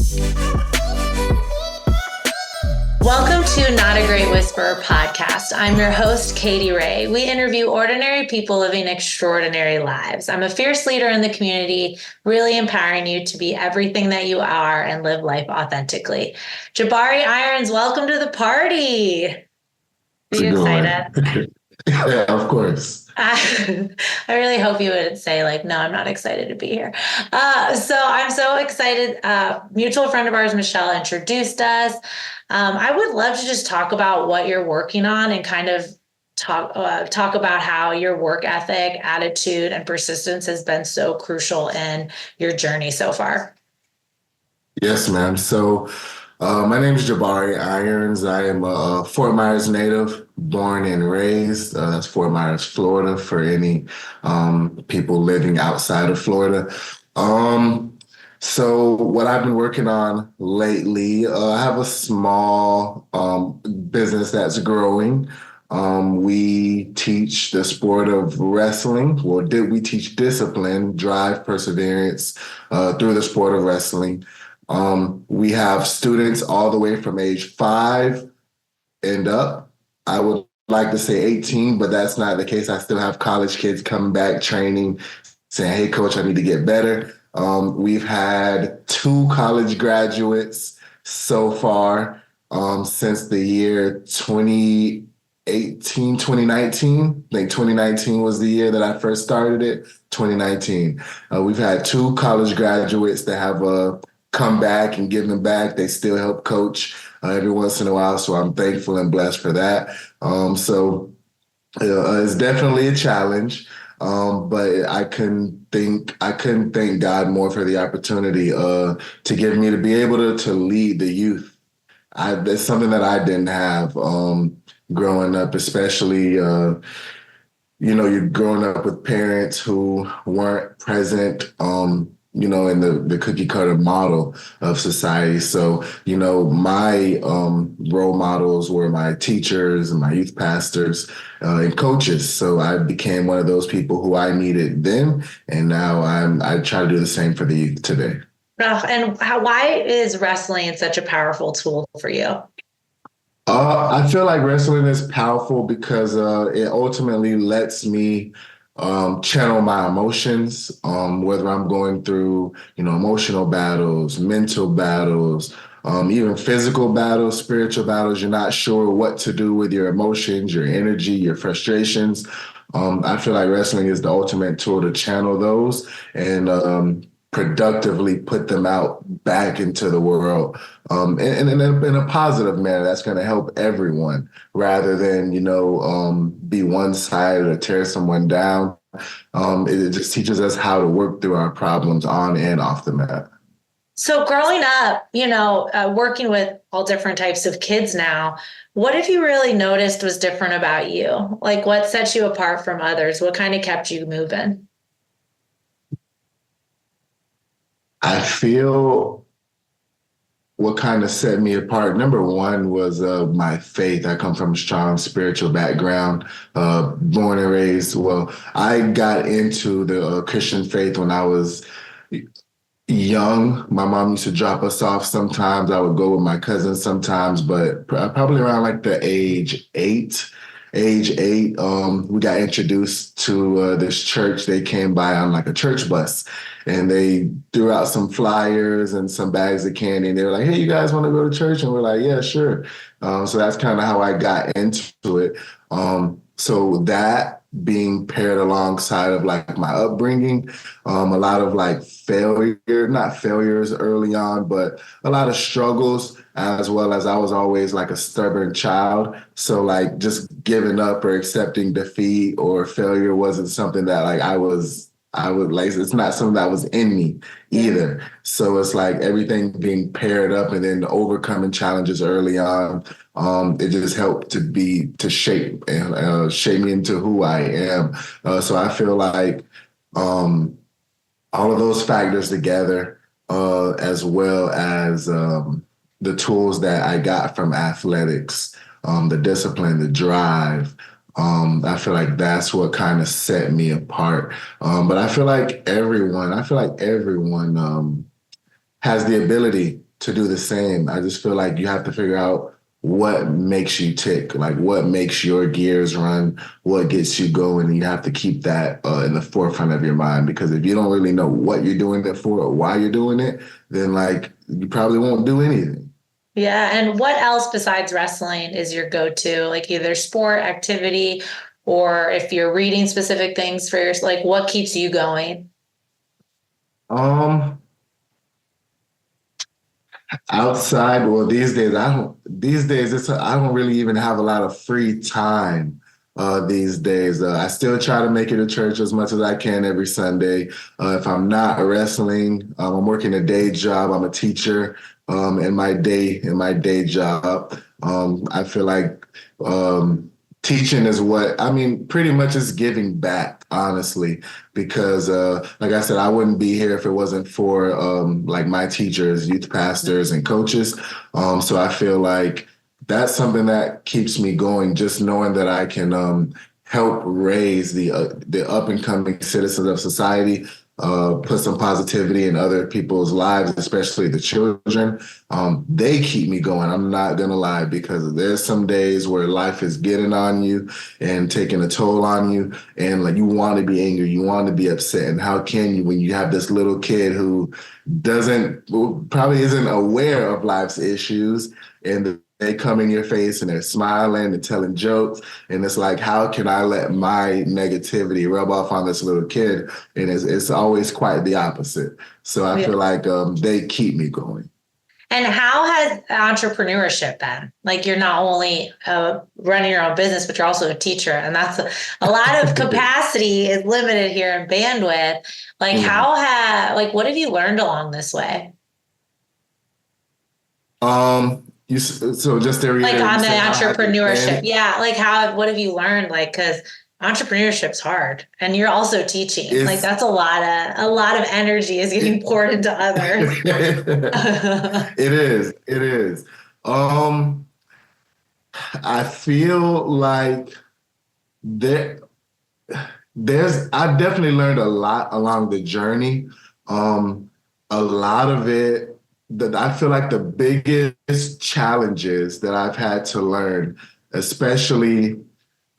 Welcome to Not a Great Whisperer podcast. I'm your host, Katy Rey. We interview ordinary people living extraordinary lives. I'm a fierce leader in the community, really empowering you to be everything that you are and live life authentically. Jabari Irons, welcome to the party. Are you excited? Yeah, of course. I really hope you would say no, I'm not excited to be here. So I'm so excited. Mutual friend of ours, Michelle, introduced us. I would love to just talk about what you're working on and kind of talk about how your work ethic, attitude, and persistence has been so crucial in your journey so far. Yes, ma'am. My name is Jabari Irons. I am a Fort Myers native, born and raised. That's Fort Myers, Florida, for any people living outside of Florida. What I've been working on lately, I have a small business that's growing. We teach the sport of wrestling. We teach discipline, drive, perseverance through the sport of wrestling. We have students all the way from age 5 and up. I would like to say 18, but that's not the case. I still have college kids coming back training, saying, "Hey, coach, I need to get better." We've had 2 college graduates so far since the year 2018, 2019. I think 2019 was the year that I first started it. 2019. We've had 2 college graduates that have come back and given back. They still help coach every once in a while, so I'm thankful and blessed for that. It's definitely a challenge, but I couldn't thank God more for the opportunity to give me to be able to lead the youth. That's something that I didn't have growing up, especially. You're growing up with parents who weren't present. In the cookie cutter model of society. So, my role models were my teachers and my youth pastors and coaches. So I became one of those people who I needed then. And now I try to do the same for the youth today. Why is wrestling such a powerful tool for you? I feel like wrestling is powerful because it ultimately lets me channel my emotions, whether I'm going through, emotional battles, mental battles, even physical battles, spiritual battles. You're not sure what to do with your emotions, your energy, your frustrations. I feel like wrestling is the ultimate tool to channel those and productively put them out back into the world in a positive manner that's going to help everyone rather than, be one-sided or tear someone down. It just teaches us how to work through our problems on and off the mat. So growing up, working with all different types of kids now, what have you really noticed was different about you? Like what sets you apart from others? What kind of kept you moving? I feel what kind of set me apart, number one, was my faith. I come from a strong spiritual background, born and raised. Well, I got into the Christian faith when I was young. My mom used to drop us off sometimes. I would go with my cousins sometimes, but probably around like the age eight, we got introduced to this church. They came by on like a church bus and they threw out some flyers and some bags of candy. And they were like, "Hey, you guys want to go to church?" And we're like, "Yeah, sure." So that's kind of how I got into it. So that being paired alongside of like my upbringing, a lot of like not failures early on, but a lot of struggles, as well as I was always like a stubborn child. So like just giving up or accepting defeat or failure wasn't something that like I would like, it's not something that was in me either. So it's like everything being paired up and then overcoming challenges early on. It just helped to shape me into who I am. So I feel like all of those factors together, as well as the tools that I got from athletics, the discipline, the drive. I feel like that's what kind of set me apart. But I feel like everyone has the ability to do the same. I just feel like you have to figure out what makes you tick, like what makes your gears run, what gets you going. And you have to keep that in the forefront of your mind, because if you don't really know what you're doing it for or why you're doing it, then like you probably won't do anything. Yeah. And what else besides wrestling is your go-to? Like either sport, activity, or if you're reading specific things for your, like what keeps you going? Um, Outside, well, these days I don't really even have a lot of free time these days. I still try to make it to church as much as I can every Sunday. If I'm not wrestling, I'm working a day job. I'm a teacher in my day job. I feel like teaching is what I mean, pretty much is giving back, honestly, because like I said, I wouldn't be here if it wasn't for like my teachers, youth pastors, and coaches. So I feel like that's something that keeps me going, just knowing that I can help raise the up and coming citizens of society, put some positivity in other people's lives, especially the children. They keep me going. I'm not gonna lie, because there's some days where life is getting on you and taking a toll on you, and like you want to be angry, you want to be upset, and how can you when you have this little kid who doesn't probably isn't aware of life's issues, and they come in your face and they're smiling and telling jokes, and it's like, how can I let my negativity rub off on this little kid? And it's always quite the opposite. So I Yeah. feel like they keep me going. And how has entrepreneurship been? Like you're not only running your own business, but you're also a teacher, and that's a lot of capacity is limited here in bandwidth. Like Mhm. what have you learned along this way? So just to Like reiterate, you on the said how has it entrepreneurship, been? yeah. Like what have you learned? Like because entrepreneurship's hard, and you're also teaching. Like It's that's a lot of energy is getting it, poured into others. it is. It is. Um, I feel like there I've definitely learned a lot along the journey. A lot of it that I feel like the biggest challenges that I've had to learn, especially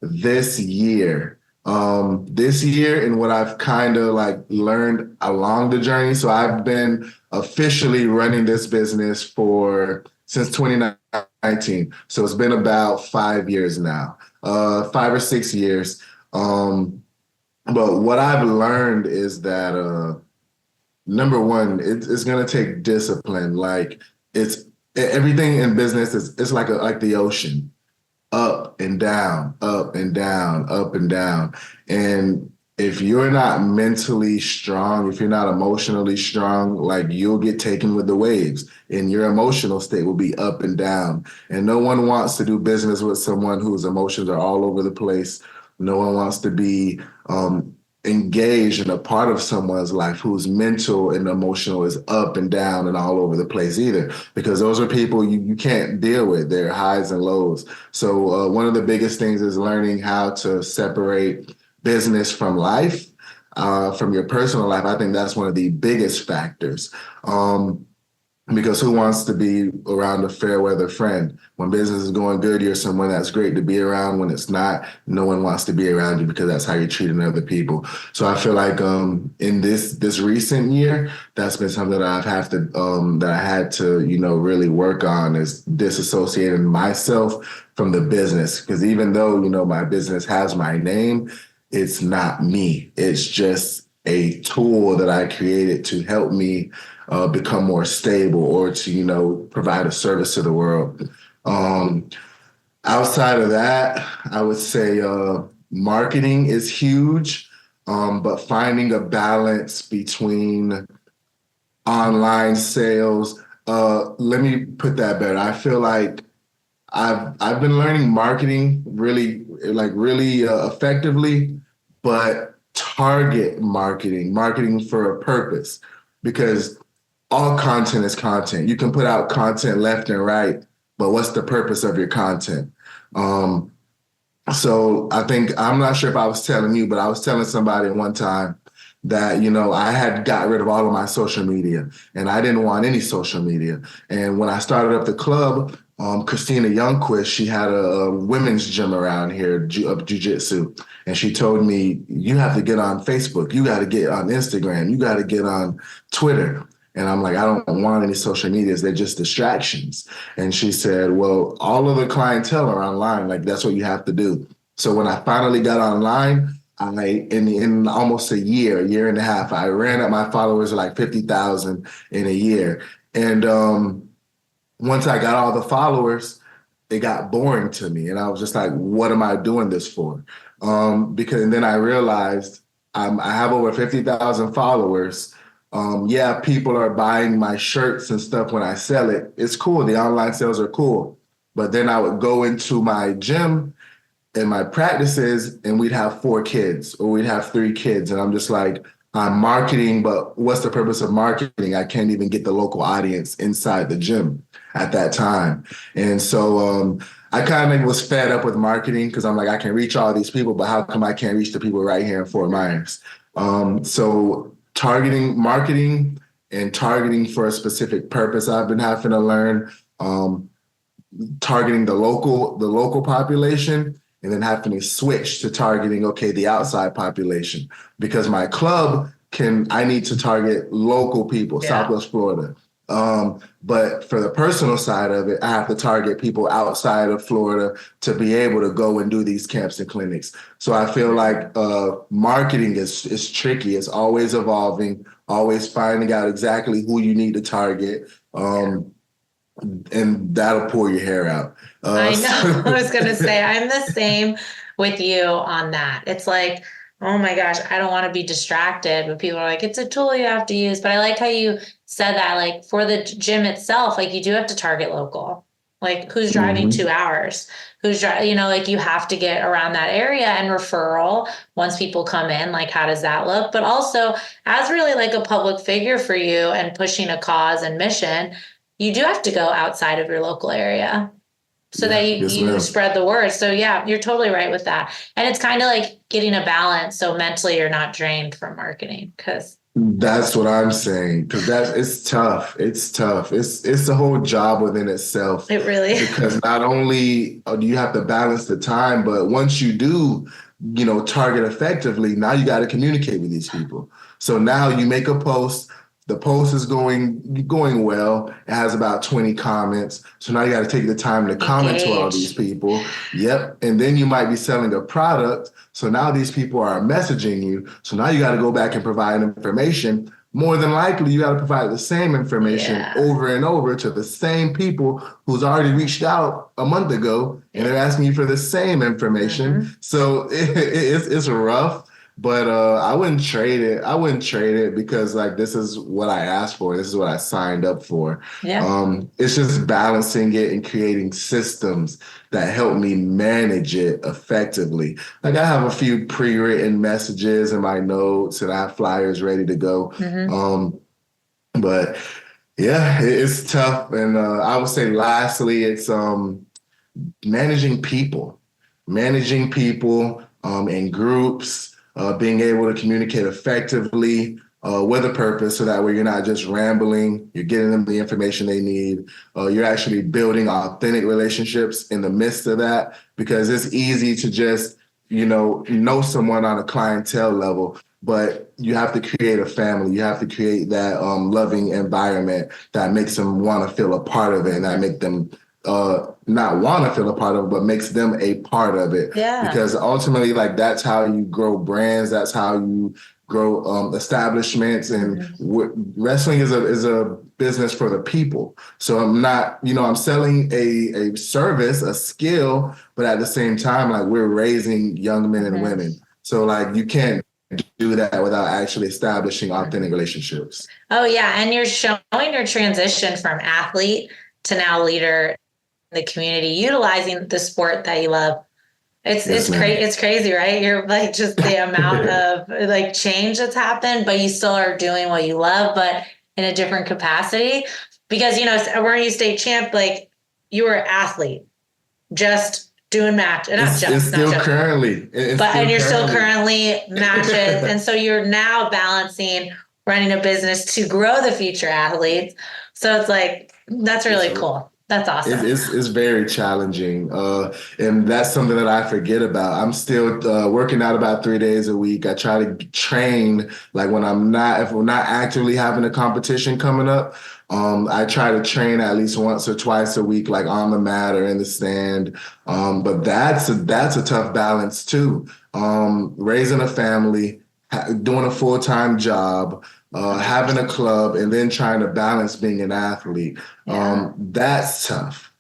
this year and what I've kind of like learned along the journey. So I've been officially running this business for since 2019. So it's been about 5 years now, 5 or 6 years. Um, but what I've learned is that number one, it's gonna take discipline. Like it's everything in business is it's like the ocean, up and down, up and down, up and down. And if you're not mentally strong, if you're not emotionally strong, like you'll get taken with the waves, and your emotional state will be up and down. And no one wants to do business with someone whose emotions are all over the place. No one wants to be engaged in a part of someone's life whose mental and emotional is up and down and all over the place either, because those are people you can't deal with their highs and lows. So one of the biggest things is learning how to separate business from life, from your personal life. I think that's one of the biggest factors. Because who wants to be around a fair weather friend? When business is going good, you're someone that's great to be around. When it's not, no one wants to be around you, because that's how you're treating other people. So I feel like in this recent year, that's been something that that I had to really work on, is disassociating myself from the business. Because even though my business has my name, it's not me. It's just a tool that I created to help me become more stable, or to provide a service to the world. Um, Outside of that, I would say marketing is huge, but finding a balance between online sales. Let me put that better. I feel like I've been learning marketing really effectively, but target marketing for a purpose, because all content is content. You can put out content left and right, but what's the purpose of your content? Um, so I think, I'm not sure if I was telling you, but I was telling somebody one time that, I had got rid of all of my social media and I didn't want any social media. And when I started up the club, Christina Youngquist, she had a women's gym around here of jiu-jitsu. And she told me, you have to get on Facebook. You got to get on Instagram. You got to get on Twitter. And I'm like, I don't want any social medias. They're just distractions. And she said, well, all of the clientele are online. Like, that's what you have to do. So when I finally got online, in almost a year and a half, I ran up my followers to like 50,000 in a year. And once I got all the followers, it got boring to me. And I was just like, what am I doing this for? Because and then I realized I have over 50,000 followers. Yeah, people are buying my shirts and stuff when I sell it. It's cool. The online sales are cool. But then I would go into my gym and my practices and we'd have 4 kids or we'd have 3 kids. And I'm just like, I'm marketing, but what's the purpose of marketing? I can't even get the local audience inside the gym at that time. And so I kind of was fed up with marketing because I'm like, I can reach all these people, but how come I can't reach the people right here in Fort Myers? So targeting marketing and targeting for a specific purpose, I've been having to learn targeting the local population and then having to switch to targeting, okay, the outside population because my club I need to target local people, Southwest Florida. But for the personal side of it, I have to target people outside of Florida to be able to go and do these camps and clinics. So I feel like marketing is tricky. It's always evolving, always finding out exactly who you need to target. And that'll pull your hair out. I know. I was going to say, I'm the same with you on that. It's like, oh my gosh, I don't want to be distracted. But people are like, it's a tool you have to use. But I like how you said that, like for the gym itself, like you do have to target local. Like who's driving 2 hours? Who's driving, like you have to get around that area and referral once people come in, like how does that look? But also as really like a public figure for you and pushing a cause and mission, you do have to go outside of your local area so that you spread the word. So yeah, you're totally right with that. And it's kind of like getting a balance so mentally you're not drained from marketing because that's what I'm saying. Because it's tough. It's tough. It's a whole job within itself. It really is. Because not only do you have to balance the time, but once you do, target effectively, now you got to communicate with these people. So now you make a post. The post is going well. It has about 20 comments. So now you got to take the time to comment to all these people. Yep. And then you might be selling a product. So now these people are messaging you. So now you got to go back and provide information. More than likely, you got to provide the same information over and over to the same people who's already reached out a month ago and they're asking you for the same information. So it's rough. But I wouldn't trade it. I wouldn't trade it because like this is what I asked for. This is what I signed up for. Yeah. It's just balancing it and creating systems that help me manage it effectively. Like I have a few pre-written messages in my notes and I have flyers ready to go. But yeah, it's tough. And I would say lastly, it's managing people in groups. Being able to communicate effectively with a purpose so that way you're not just rambling, you're getting them the information they need. You're actually building authentic relationships in the midst of that because it's easy to just, know someone on a clientele level, but you have to create a family. You have to create that loving environment that makes them want to feel a part of it and that make them not want to feel a part of it, but makes them a part of it. Yeah. Because ultimately, like that's how you grow brands. That's how you grow establishments. And wrestling is a business for the people. So I'm not, I'm selling a service, a skill, but at the same time, like we're raising young men and women. So like you can't do that without actually establishing authentic relationships. Oh yeah, and you're showing your transition from athlete to now leader the community, utilizing the sport that you love. It's crazy, right? You're like just the amount of like change that's happened, but you still are doing what you love, but in a different capacity. Because weren't you state champ? Like you were an athlete, just doing match, and It's not still just, currently, it's but, and still you're still currently. currently matches. And so you're now balancing running a business to grow the future athletes. So it's like, that's It's really cool. That's awesome. it's very challenging, and that's something that I forget about. I'm still working out about 3 days a week. I try to train like when if we're not actively having a competition coming up. I try to train at least once or twice a week, like on the mat or in the stand. But that's a tough balance too. Raising a family, doing a full-time job, having a club, and then trying to balance being an athlete. Yeah. That's tough.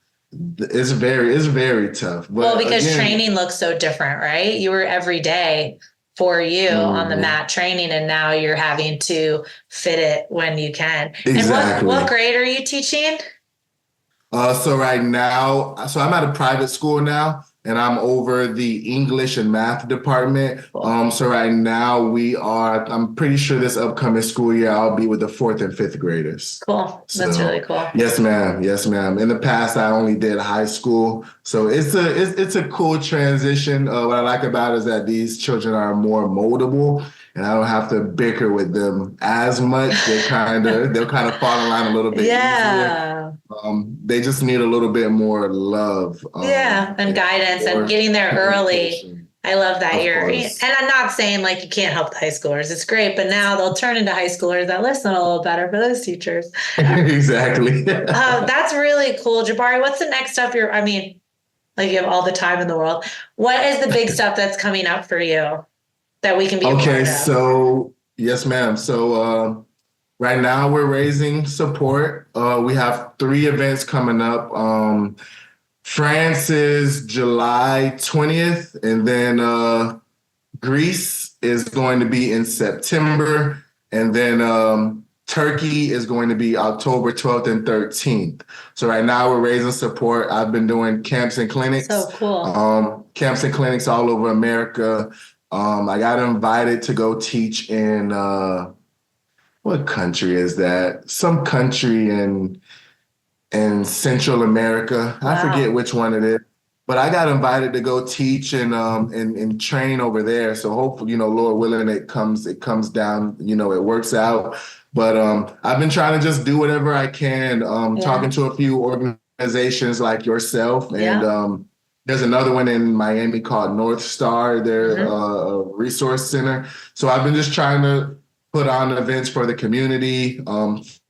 It's very tough. Well, But because again, training looks so different, right? You were every day for you on the mhm, mat training, and now you're having to fit it when you can. And what exactly. grade are you teaching? So right now, so I'm at a private school now, and I'm over the English and math department. Cool. So right now I'm pretty sure this upcoming school year I'll be with the fourth and fifth graders. Cool. That's really So cool. yes, ma'am. Yes, ma'am. In the past, I only did high school, so it's a cool transition. What I like about it is that these children are more moldable, and I don't have to bicker with them as much. They'll kind of fall in line a little bit easier. Yeah. They just need a little bit more love, Yeah. And and guidance and more getting there early. communication, I love that of you're, and course. I'm not saying like you can't help the high schoolers. It's great, but now they'll turn into high schoolers that listen a little better for those teachers. Exactly. That's really cool, Jabari. What's the next stuff I mean, like you have all the time in the world. What is the big stuff that's coming up for you that we can be a Okay, part of? so yes, ma'am. So right now we're raising support. We have 3 events coming up. France is July 20th, and then Greece is going to be in September, and then Turkey is going to be October 12th and 13th. So right now we're raising support. I've been doing So cool. camps and clinics all over America. I got invited to go teach in what country is that? Some country in Central America. I forget Wow. which one it is. But I got invited to go teach and train over there. So hopefully, Lord willing, it comes down, it works out. But I've been trying to just do whatever I can. Talking Yeah. to a few organizations like yourself, and Yeah. there's another one in Miami called North Star. They're Hmm. a resource center. So I've been just trying to put on events for the community,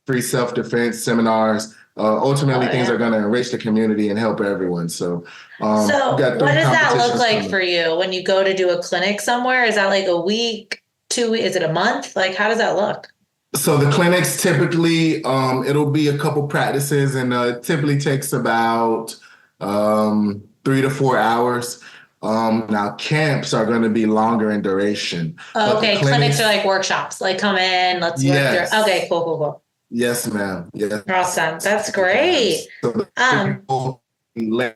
free self-defense seminars. Oh, Ultimately, things are yeah. going to enrich the community and help everyone. So we So got what 3 does that look competitions like coming. for you when you go to do a clinic somewhere? Is that like a week, 2 weeks? Is it a month? Like, how does that look? So the clinics typically, it'll be a couple practices, and typically takes about 3 to 4 hours. Now camps are going to be longer in duration, Oh, but the okay. Clinics are clinics, like workshops. Like, come in, let's work through. Okay, yes, cool, cool, cool. yes, ma'am, yes, Awesome. That's ma'am. great. So the Um, people lay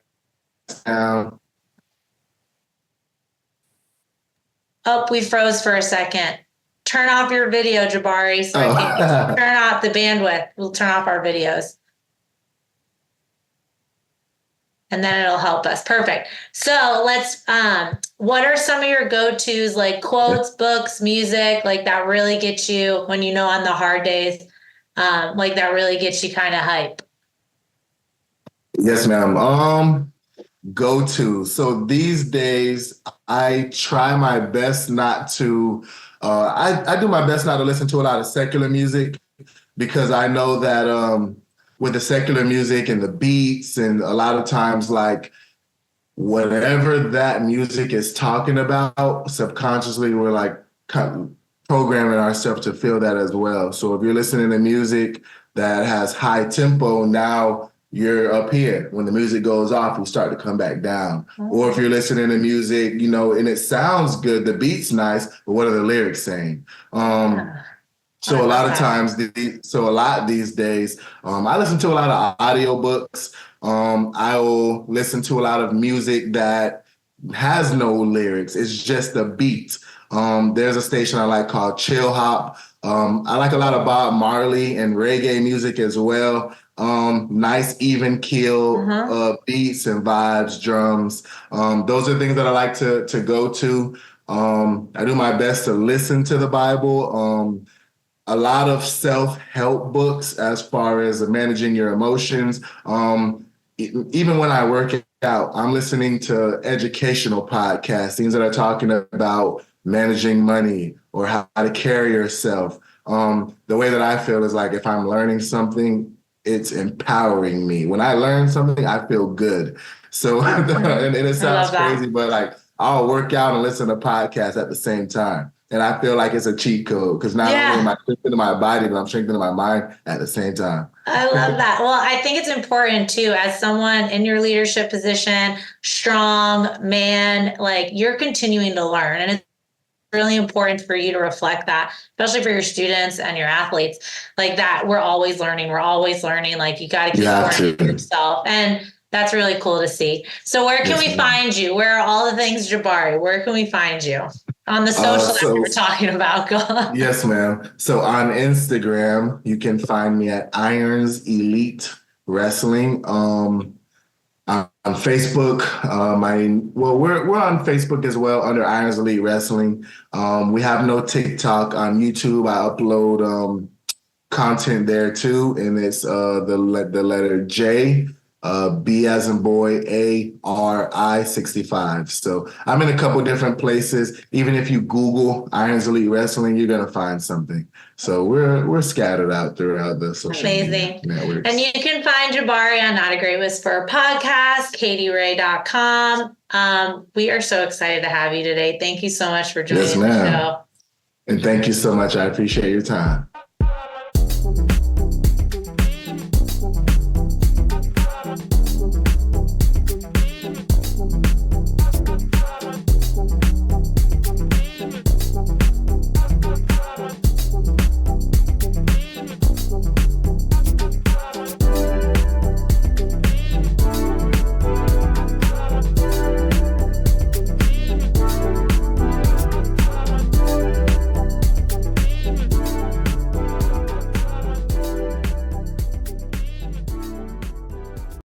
down. oh, we froze for a second. Turn off your video, Jabari, so I can Oh. turn off the bandwidth. We'll turn off our videos. And then it'll help us. Perfect. So what are some of your go-tos, like quotes, books, music, like that really gets you when on the hard days, like that really gets you kind of hype? Yes, ma'am. Go to. So these days, I try my best not to. I do my best not to listen to a lot of secular music, because I know that with the secular music and the beats, and a lot of times, like whatever that music is talking about, subconsciously we're like programming ourselves to feel that as well. So if you're listening to music that has high tempo, now you're up here. When the music goes off, you start to come back down. Or if Oh, you're listening to music, and it sounds good, the beat's nice, but what are the lyrics saying? yeah. I So a love lot of that. times, so a lot these days, I listen to a lot of audiobooks. I will listen to a lot of music that has no lyrics. It's just a beat. There's a station I like called Chill Hop. I like a lot of Bob Marley and reggae music as well. Nice even keel beats and vibes, drums. Those are things that I like to go to. I do my best to listen to the Bible. A lot of self-help books as far as managing your emotions. Even when I work out, I'm listening to educational podcasts, things that are talking about managing money or how to carry yourself. The way that I feel is like if I'm learning something, it's empowering me. When I learn something, I feel good. So, and it I sounds love that. crazy, but like I'll work out and listen to podcasts at the same time. And I feel like it's a cheat code because not only am Yeah. I strengthening my body, but I'm strengthening my mind at the same time. I love that. Well, I think it's important too, as someone in your leadership position, strong man, like you're continuing to learn. And it's really important for you to reflect that, especially for your students and your athletes, like that. We're always learning. We're always learning. Like you got to You keep have pouring into to. yourself. And that's really cool to see. So where can Yes, we ma'am. find you? Where are all the things Jabari? Where can we find you? On the social that we So were talking about. Go on. yes, ma'am. So on Instagram, you can find me at Irons Elite Wrestling. On Facebook, we're on Facebook as well under Irons Elite Wrestling. We have no TikTok. On YouTube, I upload content there too, and it's the letter J, B as in boy, ARI 65. So I'm in a couple different places. Even if you Google Irons Elite Wrestling, you're gonna find something. So we're scattered out throughout the social media Amazing. And networks. you can find Jabari on Not a Great Whisperer podcast, katyray.com. We are so excited to have you today. Thank you so much for Yes, joining the ma'am. show. And thank you so much. I appreciate your time.